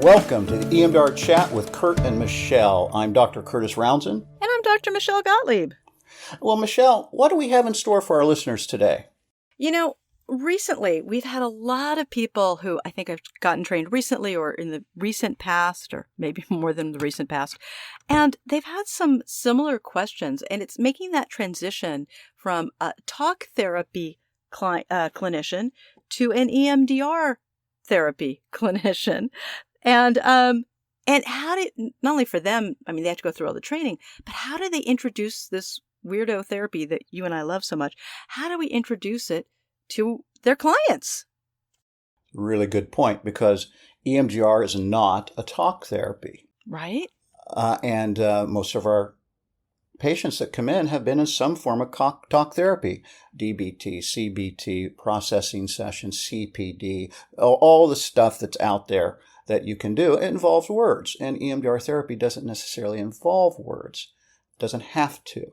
Welcome to the EMDR Chat with Curt and Michelle. I'm Dr. Curtis Roundson. And I'm Dr. Michelle Gottlieb. Well, Michelle, what do we have in store for our listeners today? Recently, we've had a lot of people who I think have gotten trained recently or in the recent past, or maybe more than the recent past, and they've had some similar questions, and it's making that transition from a talk therapy clinician to an EMDR therapy clinician. And how did, not only for them, they have to go through all the training, but how do they introduce this weirdo therapy that you and I love so much? How do we introduce it to their clients? Really good point, because EMDR is not a talk therapy. Right. And most of our patients that come in have been in some form of talk therapy, DBT, CBT, processing sessions, CPD, all the stuff that's out there that you can do. It involves words, and EMDR therapy doesn't necessarily involve words. It doesn't have to.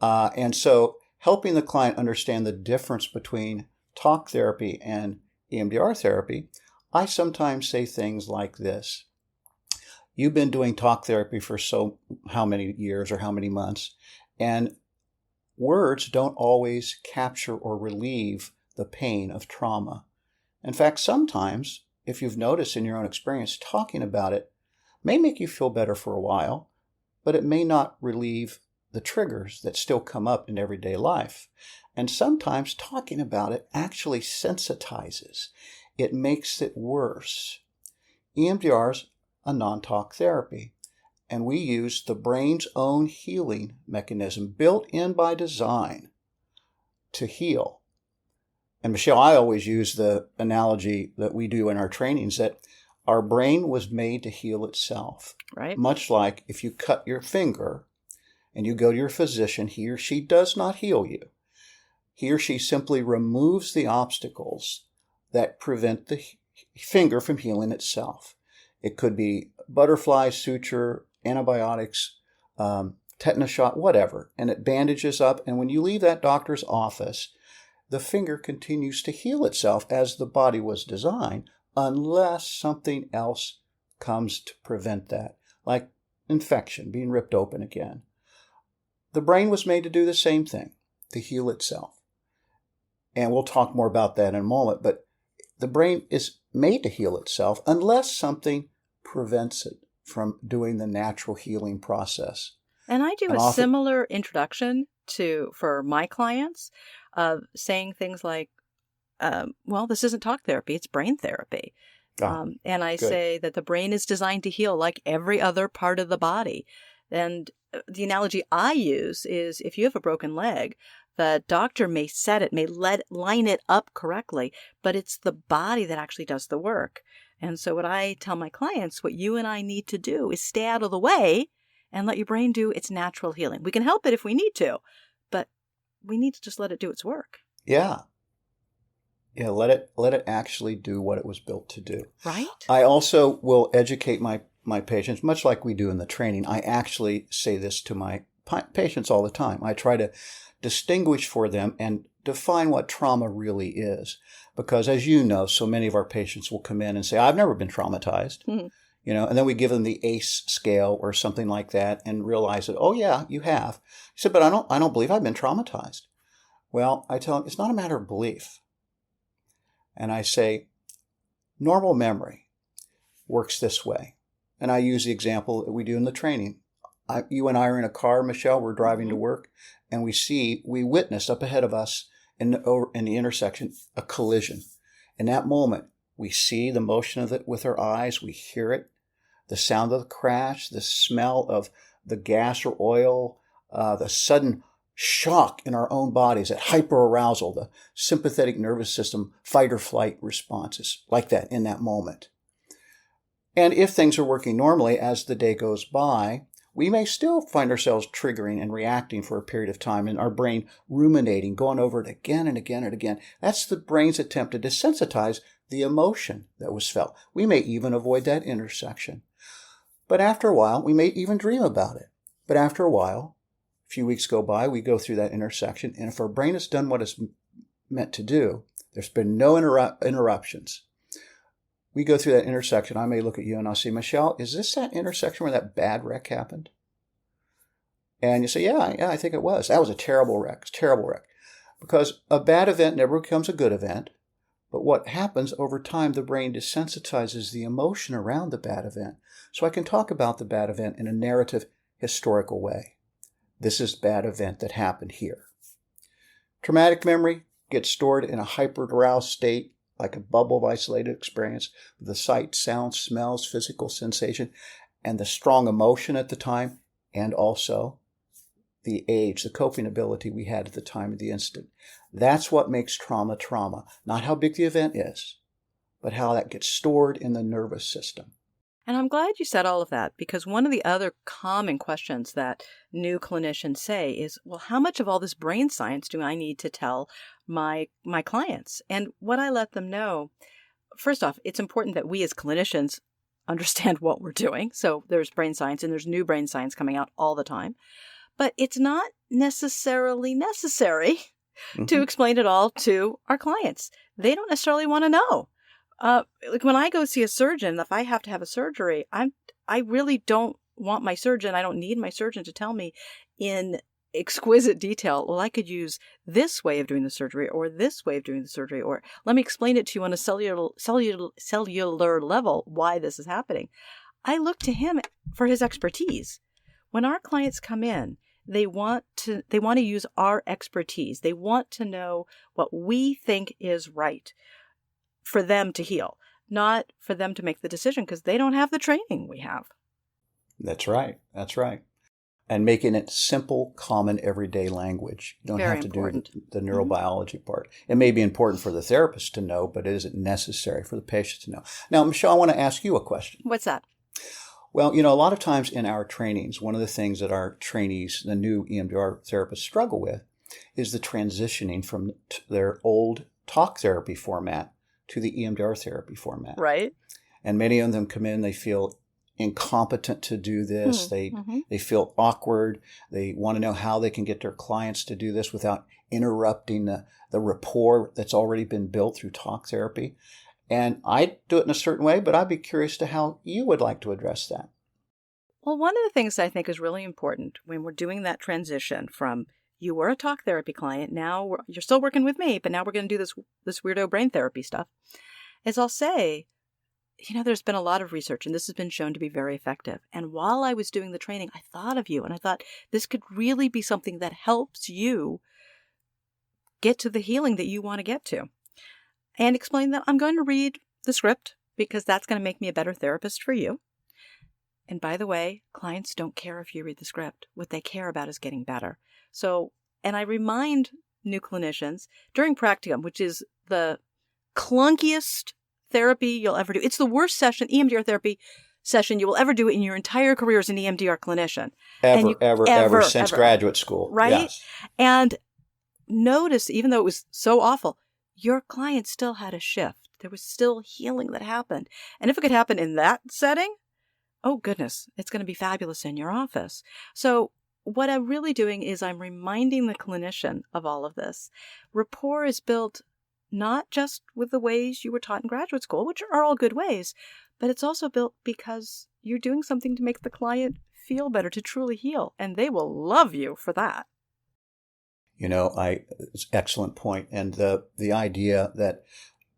And so helping the client understand the difference between talk therapy and EMDR therapy, I sometimes say things like this. You've been doing talk therapy for how many years or how many months, and words don't always capture or relieve the pain of trauma. In fact, sometimes, if you've noticed in your own experience, talking about it may make you feel better for a while, but it may not relieve the triggers that still come up in everyday life. And sometimes talking about it actually sensitizes. It makes it worse. EMDR's a non-talk therapy, and we use the brain's own healing mechanism built in by design to heal. And Michelle, I always use the analogy that we do in our trainings that our brain was made to heal itself. Right. Much like if you cut your finger and you go to your physician, he or she does not heal you. He or she simply removes the obstacles that prevent the finger from healing itself. It could be butterfly suture, antibiotics, tetanus shot, whatever, and it bandages up. And when you leave that doctor's office, the finger continues to heal itself as the body was designed, unless something else comes to prevent that, like infection, being ripped open again. The brain was made to do the same thing, to heal itself. And we'll talk more about that in a moment, but the brain is made to heal itself unless something prevents it from doing the natural healing process. And I do a similar introduction for my clients of saying things like, this isn't talk therapy, it's brain therapy. And I say that the brain is designed to heal like every other part of the body. And the analogy I use is if you have a broken leg, the doctor may set it, line it up correctly, but it's the body that actually does the work. And so what I tell my clients, what you and I need to do is stay out of the way and let your brain do its natural healing. We can help it if we need to, but we need to just let it do its work. Yeah. Yeah, let it actually do what it was built to do. Right. I also will educate my patients, much like we do in the training. I actually say this to my patients all the time. I try to distinguish for them and define what trauma really is. Because as you know, so many of our patients will come in and say, I've never been traumatized. Mm-hmm. And then we give them the ACE scale or something like that and realize that, oh yeah, you have. He said, but I don't believe I've been traumatized. Well, I tell them, it's not a matter of belief. And I say, normal memory works this way. And I use the example that we do in the training. You and I are in a car, Michelle, we're driving to work, and we witnessed up ahead of us in the intersection a collision. In that moment, we see the motion of it with our eyes, we hear it, the sound of the crash, the smell of the gas or oil, the sudden shock in our own bodies, that hyperarousal, the sympathetic nervous system, fight or flight responses, like that in that moment. And if things are working normally as the day goes by, we may still find ourselves triggering and reacting for a period of time, and our brain ruminating, going over it again and again and again. That's the brain's attempt to desensitize the emotion that was felt. We may even avoid that intersection. But after a while, we may even dream about it. But after a while, a few weeks go by, we go through that intersection, and if our brain has done what it's meant to do, there's been no interruptions. we go through that intersection. I may look at you and I'll say, Michelle, is this that intersection where that bad wreck happened? And you say, yeah, I think it was. That was a terrible wreck. It's a terrible wreck. Because a bad event never becomes a good event. But what happens over time, the brain desensitizes the emotion around the bad event. So I can talk about the bad event in a narrative, historical way. This is a bad event that happened here. Traumatic memory gets stored in a hyper-aroused state, like a bubble of isolated experience, with the sight, sound, smells, physical sensation, and the strong emotion at the time, and also the age, the coping ability we had at the time of the incident. That's what makes trauma trauma. Not how big the event is, but how that gets stored in the nervous system. And I'm glad you said all of that, because one of the other common questions that new clinicians say is, well, how much of all this brain science do I need to tell my clients? And what I let them know, first off, it's important that we as clinicians understand what we're doing. So there's brain science and there's new brain science coming out all the time. But it's not necessarily necessary to explain it all to our clients. They don't necessarily want to know. Like when I go see a surgeon, if I have to have a surgery, I really don't want my surgeon, I don't need my surgeon to tell me in exquisite detail, well, I could use this way of doing the surgery or this way of doing the surgery, or let me explain it to you on a cellular level why this is happening. I look to him for his expertise. When our clients come in, they want to use our expertise. They want to know what we think is right for them to heal, not for them to make the decision, because they don't have the training we have. That's right. That's right. And making it simple, common, everyday language. You don't Very have to important. do the neurobiology part. It may be important for the therapist to know, but it isn't necessary for the patient to know. Now, Michelle, I want to ask you a question. What's that? Well, a lot of times in our trainings, one of the things that our trainees, the new EMDR therapists, struggle with is the transitioning from their old talk therapy format to the EMDR therapy format. Right. And many of them come in, they feel incompetent to do this. They feel awkward. They want to know how they can get their clients to do this without interrupting the rapport that's already been built through talk therapy. And I do it in a certain way, but I'd be curious to how you would like to address that. Well, one of the things I think is really important when we're doing that transition from you were a talk therapy client, now you're still working with me, but now we're going to do this weirdo brain therapy stuff, is I'll say, there's been a lot of research and this has been shown to be very effective. And while I was doing the training, I thought of you and I thought this could really be something that helps you get to the healing that you want to get to. And explain that I'm going to read the script because that's going to make me a better therapist for you. And by the way, clients don't care if you read the script. What they care about is getting better. So, and I remind new clinicians during practicum, which is the clunkiest therapy you'll ever do. It's the worst session, EMDR therapy session you will ever do in your entire career as an EMDR clinician. Ever since graduate school. Right? Yes. And notice, even though it was so awful, your client still had a shift. There was still healing that happened. And if it could happen in that setting, oh goodness, it's going to be fabulous in your office. So what I'm really doing is I'm reminding the clinician of all of this. Rapport is built not just with the ways you were taught in graduate school, which are all good ways, but it's also built because you're doing something to make the client feel better, to truly heal. And they will love you for that. It's an excellent point. And the idea that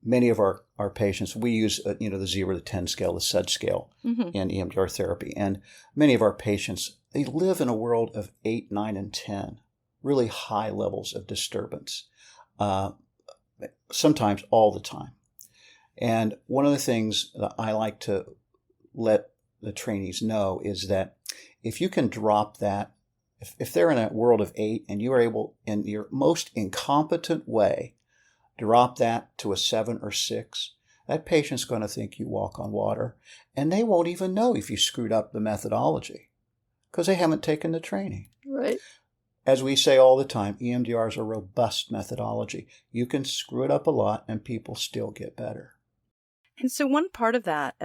many of our patients, we use, the 0 to 10 scale, the SUD scale in EMDR therapy. And many of our patients, they live in a world of 8, 9, and 10, really high levels of disturbance, sometimes all the time. And one of the things that I like to let the trainees know is that if you can drop that, if they're in a world of 8 and you are able, in your most incompetent way, drop that to a 7 or 6, that patient's going to think you walk on water. And they won't even know if you screwed up the methodology because they haven't taken the training. Right. As we say all the time, EMDR is a robust methodology. You can screw it up a lot and people still get better. And so one part of that,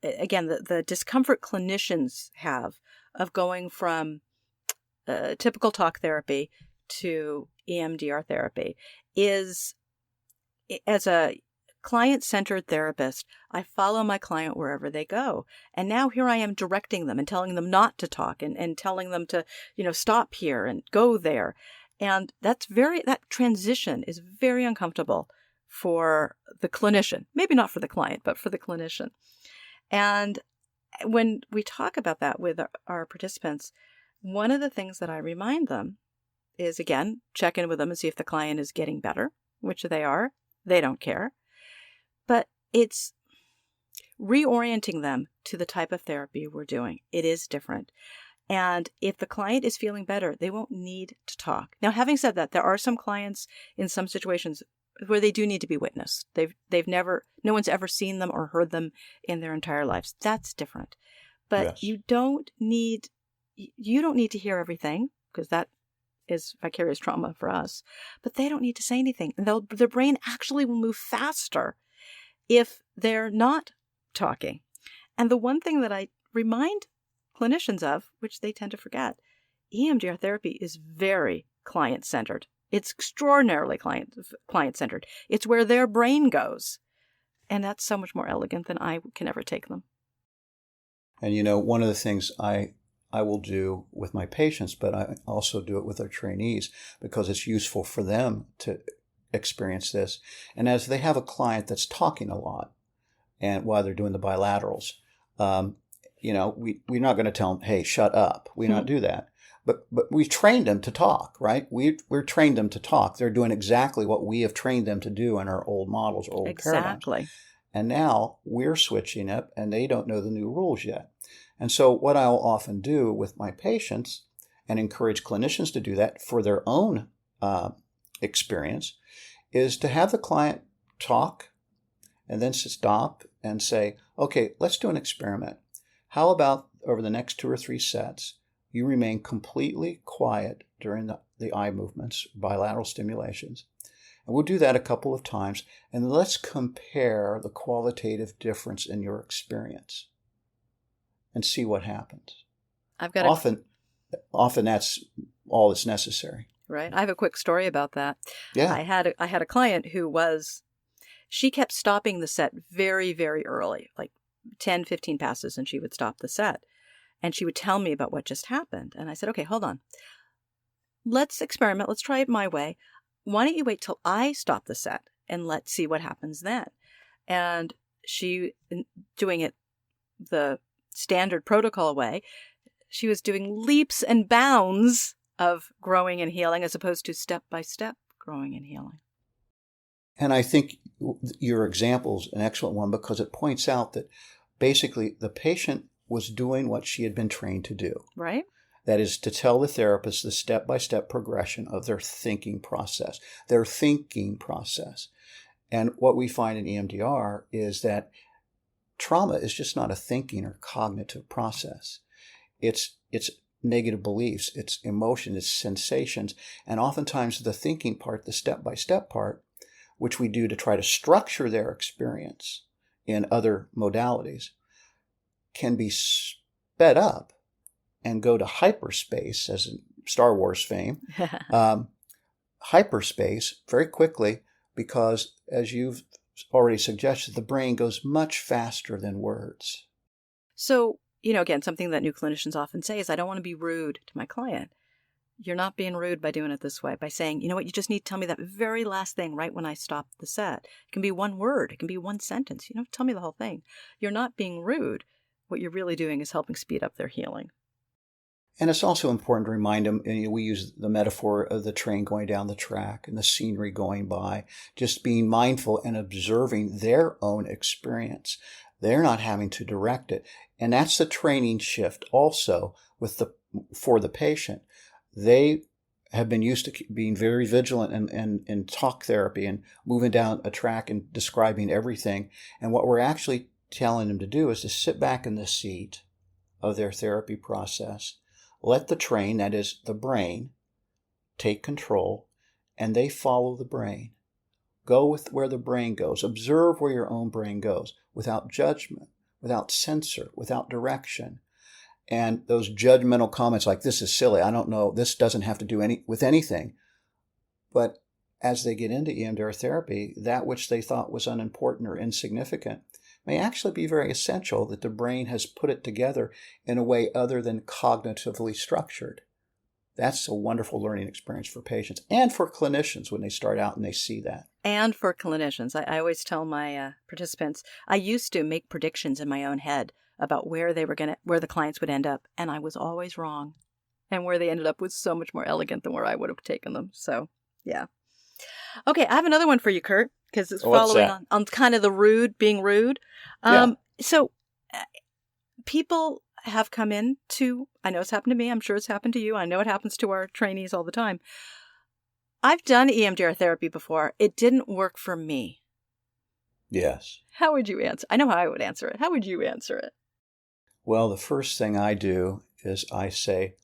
again, the discomfort clinicians have of going from typical talk therapy to EMDR therapy is, as a client-centered therapist. I follow my client wherever they go. And now here I am directing them and telling them not to talk and telling them to, stop here and go there. And that transition is very uncomfortable for the clinician. Maybe not for the client, but for the clinician. And when we talk about that with our participants, one of the things that I remind them is, again, check in with them and see if the client is getting better, which they are. They don't care. But it's reorienting them to the type of therapy we're doing. It is different. And if the client is feeling better, they won't need to talk. Now, having said that, there are some clients in some situations where they do need to be witnessed. No one's ever seen them or heard them in their entire lives. That's different. But Yes. you don't need to hear everything, because that is vicarious trauma for us. But they don't need to say anything. And their brain actually will move faster if they're not talking. And the one thing that I remind clinicians of, which they tend to forget, EMDR therapy is very client-centered. It's extraordinarily client-centered. It's where their brain goes. And that's so much more elegant than I can ever take them. And one of the things I will do with my patients, but I also do it with our trainees because it's useful for them to experience this. And as they have a client that's talking a lot, and while they're doing the bilaterals, we're not going to tell them, "Hey, shut up." We don't do that. But we've trained them to talk, right? We're trained them to talk. They're doing exactly what we have trained them to do in our old models, or old paradigms. Exactly. And now we're switching up, and they don't know the new rules yet. And so what I'll often do with my patients, and encourage clinicians to do that for their own experience, is to have the client talk and then stop and say, "Okay, let's do an experiment. How about over the next 2 or 3 sets, you remain completely quiet during the eye movements, bilateral stimulations. And we'll do that a couple of times, and let's compare the qualitative difference in your experience and see what happens." Often that's all that's necessary. Right. I have a quick story about that. Yeah. I had a client she kept stopping the set very, very early, like 10, 15 passes, and she would stop the set. And she would tell me about what just happened. And I said, "Okay, hold on. Let's experiment. Let's try it my way. Why don't you wait till I stop the set and let's see what happens then?" And she, doing it the standard protocol way, she was doing leaps and bounds of growing and healing as opposed to step-by-step growing and healing. And I think your example is an excellent one because it points out that basically the patient was doing what she had been trained to do. Right. That is to tell the therapist the step-by-step progression of their thinking process. And what we find in EMDR is that trauma is just not a thinking or cognitive process. It's negative beliefs, it's emotion, it's sensations. And oftentimes the thinking part, the step-by-step part, which we do to try to structure their experience in other modalities, can be sped up and go to hyperspace, as in Star Wars fame, hyperspace very quickly, because as you've already suggested, the brain goes much faster than words. So, again, something that new clinicians often say is, "I don't want to be rude to my client." You're not being rude by doing it this way, by saying, "You know what, you just need to tell me that very last thing right when I stop the set." It can be one word. It can be one sentence. You don't have to tell me the whole thing. You're not being rude. What you're really doing is helping speed up their healing. And it's also important to remind them, we use the metaphor of the train going down the track and the scenery going by, just being mindful and observing their own experience. They're not having to direct it. And that's the training shift also for the patient. They have been used to being very vigilant in talk therapy and moving down a track and describing everything. And what we're actually telling them to do is to sit back in the seat of their therapy process, let the train, that is the brain, take control, and they follow the brain. Go with where the brain goes. Observe where your own brain goes, without judgment, without censor, without direction. And those judgmental comments like, "This is silly, I don't know, this doesn't have to do with anything." But as they get into EMDR therapy, that which they thought was unimportant or insignificant may actually be very essential, that the brain has put it together in a way other than cognitively structured. That's a wonderful learning experience for patients and for clinicians when they start out and they see that. And for clinicians. I always tell my participants, I used to make predictions in my own head about where the clients would end up, and I was always wrong. And where they ended up was so much more elegant than where I would have taken them. So, yeah. Okay, I have another one for you, Curt, because it's following on kind of the being rude. So people have come in I know it's happened to me. I'm sure it's happened to you. I know it happens to our trainees all the time. I've done EMDR therapy before. It didn't work for me. Yes. How would you answer? I know how I would answer it. How would you answer it? Well, the first thing I do is I say,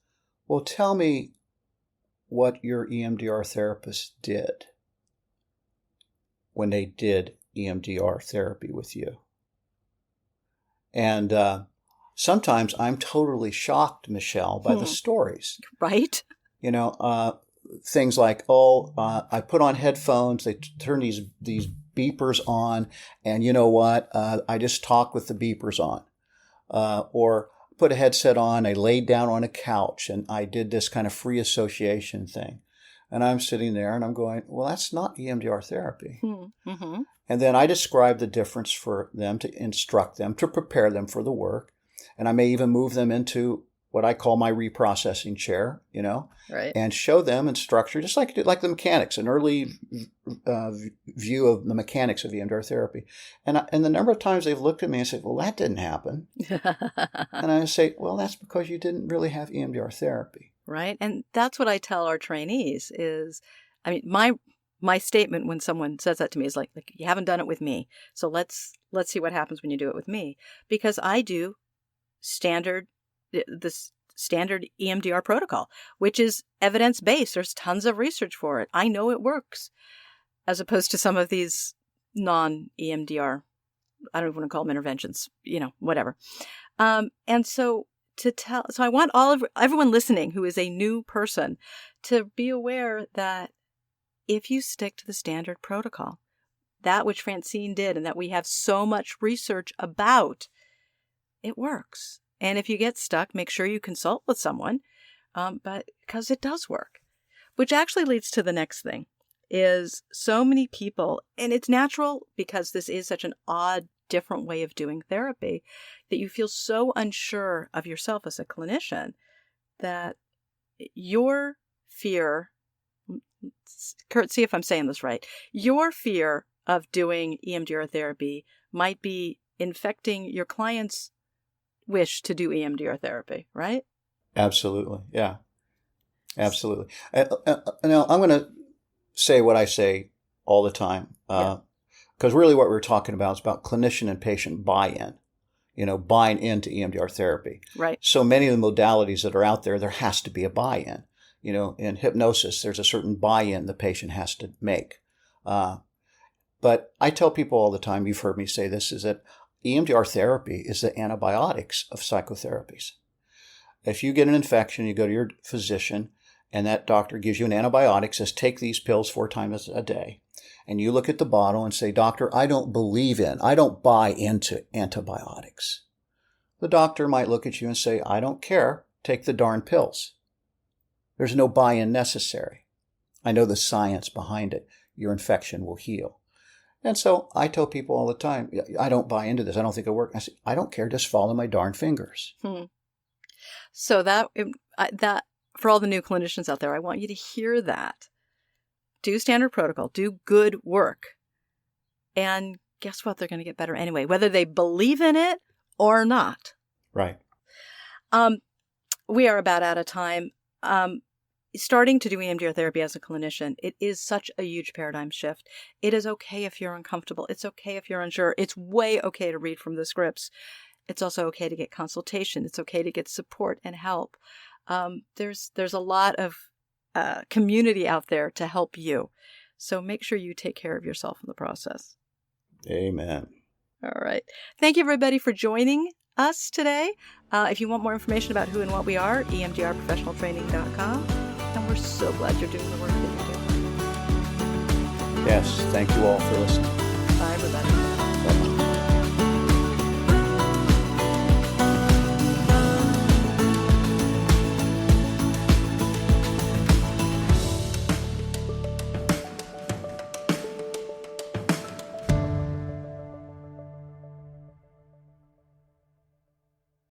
well, tell me what your EMDR therapist did when they did EMDR therapy with you. And sometimes I'm totally shocked, Michelle, by the stories. Right. Things like, I put on headphones, they turn these beepers on, and you know what? I just talk with the beepers on. Or put a headset on, I laid down on a couch, and I did this kind of free association thing. And I'm sitting there and I'm going, well, that's not EMDR therapy. Mm-hmm. And then I describe the difference for them, to instruct them, to prepare them for the work. And I may even move them into what I call my reprocessing chair, right, and show them in structure, just like the mechanics, an early view of the mechanics of EMDR therapy. And the number of times they've looked at me and said, well, that didn't happen. And I say, well, that's because you didn't really have EMDR therapy. Right. And that's what I tell our trainees is, my statement when someone says that to me is like you haven't done it with me. So let's see what happens when you do it with me. Because I do the standard EMDR protocol, which is evidence-based. There's tons of research for it. I know it works, as opposed to some of these non-EMDR, I don't even want to call them interventions, whatever. And so I want everyone listening who is a new person to be aware that if you stick to the standard protocol, that which Francine did and that we have so much research about, it works. And if you get stuck, make sure you consult with someone, but because it does work. Which actually leads to the next thing, is so many people, and it's natural because this is such an odd, different way of doing therapy, that you feel so unsure of yourself as a clinician that your fear, Curt, see if I'm saying this right, your fear of doing EMDR therapy might be infecting your client's wish to do EMDR therapy, right? Absolutely. Yeah, absolutely. Now, I'm going to say what I say all the time, because really what we're talking about is about clinician and patient buy-in, buying into EMDR therapy. Right. So many of the modalities that are out there has to be a buy-in. In hypnosis, there's a certain buy-in the patient has to make. But I tell people all the time, you've heard me say this, is that EMDR therapy is the antibiotics of psychotherapies. If you get an infection, you go to your physician, and that doctor gives you an antibiotic, says take these pills 4 times a day. And you look at the bottle and say, doctor, I don't buy into antibiotics. The doctor might look at you and say, I don't care, take the darn pills. There's no buy-in necessary. I know the science behind it. Your infection will heal. And so I tell people all the time, I don't buy into this. I don't think it'll work. I say, I don't care. Just follow my darn fingers. So that for all the new clinicians out there, I want you to hear that. Do standard protocol. Do good work. And guess what? They're going to get better anyway, whether they believe in it or not. Right. We are about out of time. Starting to do EMDR therapy as a clinician, it is such a huge paradigm shift. It is okay if you're uncomfortable. It's okay if you're unsure. It's way okay to read from the scripts. It's also okay to get consultation. It's okay to get support and help. There's a lot of community out there to help you. So make sure you take care of yourself in the process. Amen. All right. Thank you, everybody, for joining us today. If you want more information about who and what we are, emdrprofessionaltraining.com. And we're so glad you're doing the work that you're doing. Yes, thank you all for listening.